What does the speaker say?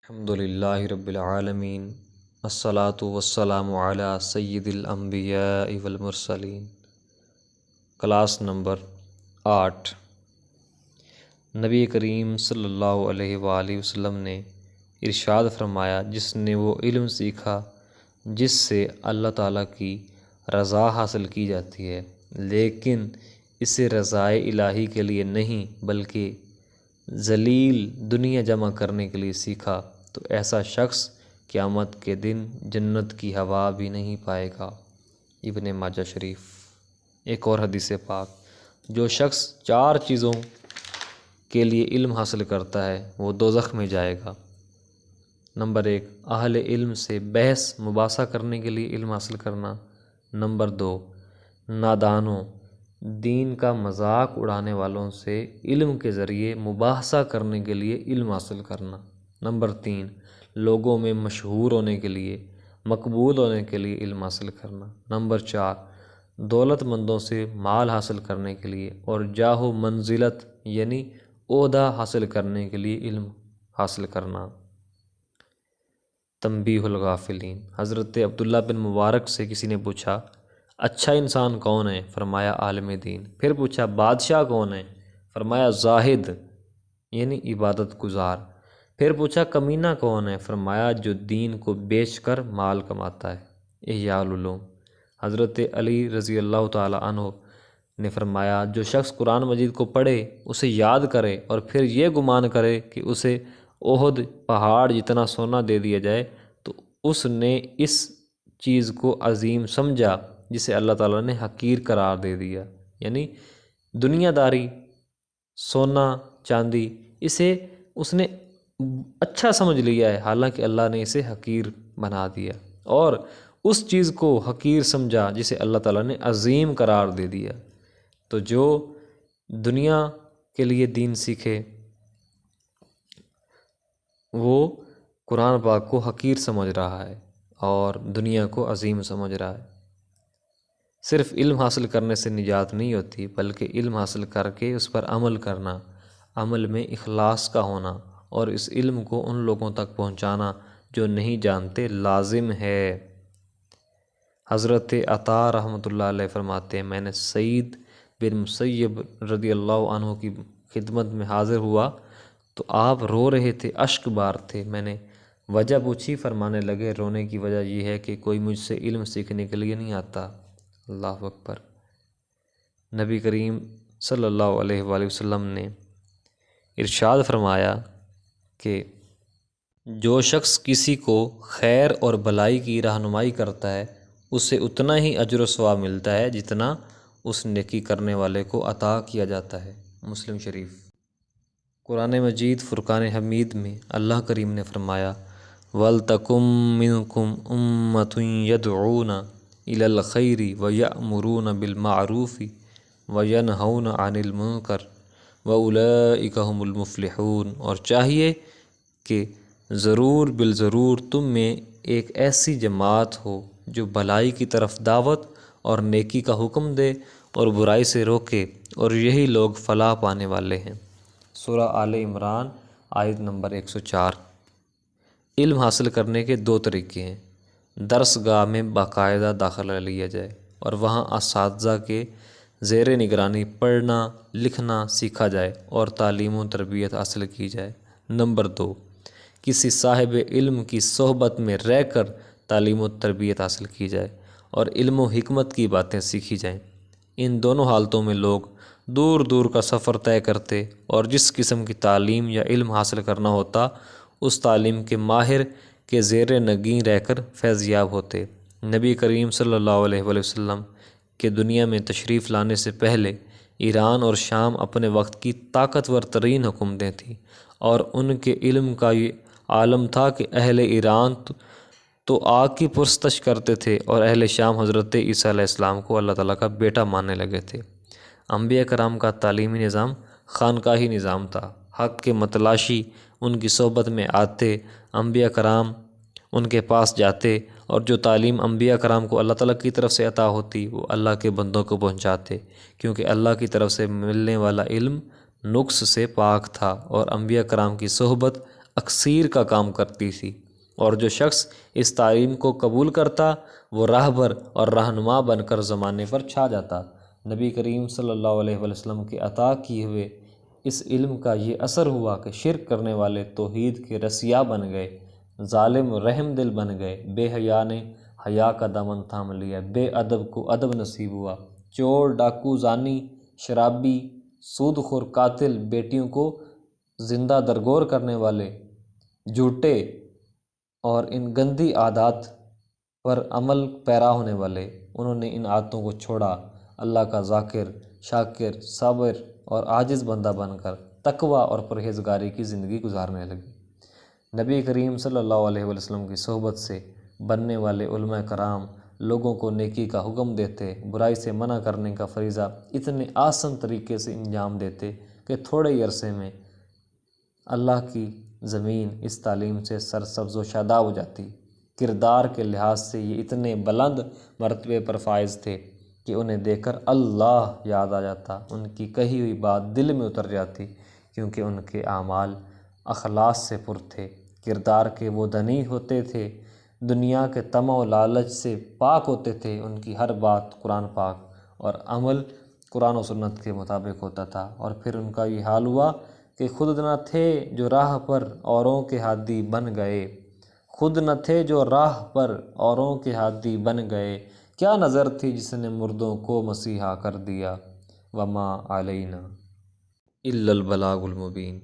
الحمد للہ رب العالمین الصلاۃ والسلام علی سید الانبیاء والمرسلین۔ Class number 8۔ نبی کریم صلی اللہ علیہ وآلہ وسلم نے ارشاد فرمایا، جس نے وہ علم سیکھا جس سے اللہ تعالیٰ کی رضا حاصل کی جاتی ہے، لیکن اسے رضائے الہی کے لیے نہیں بلکہ ذلیل دنیا جمع کرنے کے لیے سیکھا، تو ایسا شخص قیامت کے دن جنت کی ہوا بھی نہیں پائے گا۔ ابن ماجہ شریف۔ ایک اور حدیث پاک، جو شخص 4 چیزوں کے لیے علم حاصل کرتا ہے وہ دوزخ میں جائے گا۔ نمبر 1، اہل علم سے بحث مباحثہ کرنے کے لیے علم حاصل کرنا۔ نمبر 2، نادانوں دین کا مذاق اڑانے والوں سے علم کے ذریعے مباحثہ کرنے کے لیے علم حاصل کرنا۔ نمبر 3، لوگوں میں مشہور ہونے کے لیے، مقبول ہونے کے لیے علم حاصل کرنا۔ نمبر 4، دولت مندوں سے مال حاصل کرنے کے لیے اور جاہ و منزلت یعنی عہدہ حاصل کرنے کے لیے علم حاصل کرنا۔ تنبیہ الغافلین۔ حضرت عبداللہ بن مبارک سے کسی نے پوچھا، اچھا انسان کون ہے؟ فرمایا عالم دین۔ پھر پوچھا، بادشاہ کون ہے؟ فرمایا زاہد یعنی عبادت گزار۔ پھر پوچھا، کمینہ کون ہے؟ فرمایا جو دین کو بیچ کر مال کماتا ہے۔ احیاء العلوم۔ حضرت علی رضی اللہ تعالی عنہ نے فرمایا، جو شخص قرآن مجید کو پڑھے، اسے یاد کرے اور پھر یہ گمان کرے کہ اسے احد پہاڑ جتنا سونا دے دیا جائے، تو اس نے اس چیز کو عظیم سمجھا جسے اللہ تعالیٰ نے حقیر قرار دے دیا۔ یعنی دنیا داری، سونا چاندی، اسے اس نے اچھا سمجھ لیا ہے، حالانکہ اللہ نے اسے حقیر بنا دیا، اور اس چیز کو حقیر سمجھا جسے اللہ تعالیٰ نے عظیم قرار دے دیا۔ تو جو دنیا کے لیے دین سیکھے وہ قرآن پاک کو حقیر سمجھ رہا ہے اور دنیا کو عظیم سمجھ رہا ہے۔ صرف علم حاصل کرنے سے نجات نہیں ہوتی، بلکہ علم حاصل کر کے اس پر عمل کرنا، عمل میں اخلاص کا ہونا اور اس علم کو ان لوگوں تک پہنچانا جو نہیں جانتے لازم ہے۔ حضرت عطا رحمۃ اللہ علیہ فرماتے ہیں، میں نے سعید بن مسیب رضی اللہ عنہ کی خدمت میں حاضر ہوا تو آپ رو رہے تھے، اشک بار تھے۔ میں نے وجہ پوچھی، فرمانے لگے رونے کی وجہ یہ ہے کہ کوئی مجھ سے علم سیکھنے کے لیے نہیں آتا۔ اللہ اکبر۔ نبی کریم صلی اللہ علیہ وآلہ وسلم نے ارشاد فرمایا کہ جو شخص کسی کو خیر اور بھلائی کی رہنمائی کرتا ہے، اسے اتنا ہی اجر و ثواب ملتا ہے جتنا اس نیکی کرنے والے کو عطا کیا جاتا ہے۔ مسلم شریف۔ قرآن مجید فرقان حمید میں اللہ کریم نے فرمایا، وَلْتَكُن مِّنكُمْ أُمَّةٌ يَدْعُونَ إِلَى الْخَيْرِ وَيَأْمُرُونَ بِالْمَعْرُوفِ وَيَنْهَوْنَ عَنِ الْمُنكَرِ وَأُولَئِكَ هُمُ الْمُفْلِحُونَ۔ اور چاہیے کہ ضرور بالضرور تم میں ایک ایسی جماعت ہو جو بھلائی کی طرف دعوت اور نیکی کا حکم دے اور برائی سے روکے، اور یہی لوگ فلاح پانے والے ہیں۔ سورہ آل عمران آیت نمبر 104۔ علم حاصل کرنے کے 2 طریقے ہیں۔ درس گاہ میں باقاعدہ داخلہ لیا جائے اور وہاں اساتذہ کے زیر نگرانی پڑھنا لکھنا سیکھا جائے اور تعلیم و تربیت حاصل کی جائے۔ نمبر 2، کسی صاحب علم کی صحبت میں رہ کر تعلیم و تربیت حاصل کی جائے اور علم و حکمت کی باتیں سیکھی جائیں۔ ان دونوں حالتوں میں لوگ دور دور کا سفر طے کرتے اور جس قسم کی تعلیم یا علم حاصل کرنا ہوتا، اس تعلیم کے ماہر کے زیر نگیں رہ کر فیض یاب ہوتے۔ نبی کریم صلی اللہ علیہ وآلہ وسلم کے دنیا میں تشریف لانے سے پہلے ایران اور شام اپنے وقت کی طاقتور ترین حکومتیں تھیں، اور ان کے علم کا یہ عالم تھا کہ اہل ایران تو آگ کی پرستش کرتے تھے اور اہل شام حضرت عیسیٰ علیہ السلام کو اللہ تعالیٰ کا بیٹا ماننے لگے تھے۔ انبیاء کرام کا تعلیمی نظام خانقاہی نظام تھا۔ حق کے متلاشی ان کی صحبت میں آتے، انبیاء کرام ان کے پاس جاتے اور جو تعلیم انبیاء کرام کو اللہ تعالیٰ کی طرف سے عطا ہوتی وہ اللہ کے بندوں کو پہنچاتے، کیونکہ اللہ کی طرف سے ملنے والا علم نقص سے پاک تھا، اور انبیاء کرام کی صحبت اکسیر کا کام کرتی تھی، اور جو شخص اس تعلیم کو قبول کرتا وہ راہبر اور رہنما بن کر زمانے پر چھا جاتا۔ نبی کریم صلی اللہ علیہ وسلم کے عطا کیے ہوئے اس علم کا یہ اثر ہوا کہ شرک کرنے والے توحید کے رسیا بن گئے، ظالم رحم دل بن گئے، بے حیا نے حیا کا دامن تھام لیا، بے ادب کو ادب نصیب ہوا، چور، ڈاکو، زانی، شرابی، سود خور، قاتل، بیٹیوں کو زندہ درگور کرنے والے، جھوٹے اور ان گندی عادات پر عمل پیرا ہونے والے، انہوں نے ان عادتوں کو چھوڑا، اللہ کا ذاکر، شاکر، صابر اور عاجز بندہ بن کر تقوی اور پرہیزگاری کی زندگی گزارنے لگے۔ نبی کریم صلی اللہ علیہ وسلم کی صحبت سے بننے والے علماء کرام لوگوں کو نیکی کا حکم دیتے، برائی سے منع کرنے کا فریضہ اتنے آسان طریقے سے انجام دیتے کہ تھوڑے ہی عرصے میں اللہ کی زمین اس تعلیم سے سرسبز و شاداب ہو جاتی۔ کردار کے لحاظ سے یہ اتنے بلند مرتبے پر فائز تھے کہ انہیں دیکھ کر اللہ یاد آ جاتا، ان کی کہی ہوئی بات دل میں اتر جاتی، کیونکہ ان کے اعمال اخلاص سے پر تھے، کردار کے وہ دنی ہوتے تھے، دنیا کے طمع و لالچ سے پاک ہوتے تھے، ان کی ہر بات قرآن پاک اور عمل قرآن و سنت کے مطابق ہوتا تھا، اور پھر ان کا یہ حال ہوا کہ خود نہ تھے جو راہ پر اوروں کے ہادی بن گئے، خود نہ تھے جو راہ پر اوروں کے ہادی بن گئے، کیا نظر تھی جس نے مردوں کو مسیحا کر دیا، وما علینا الا البلاغ المبین۔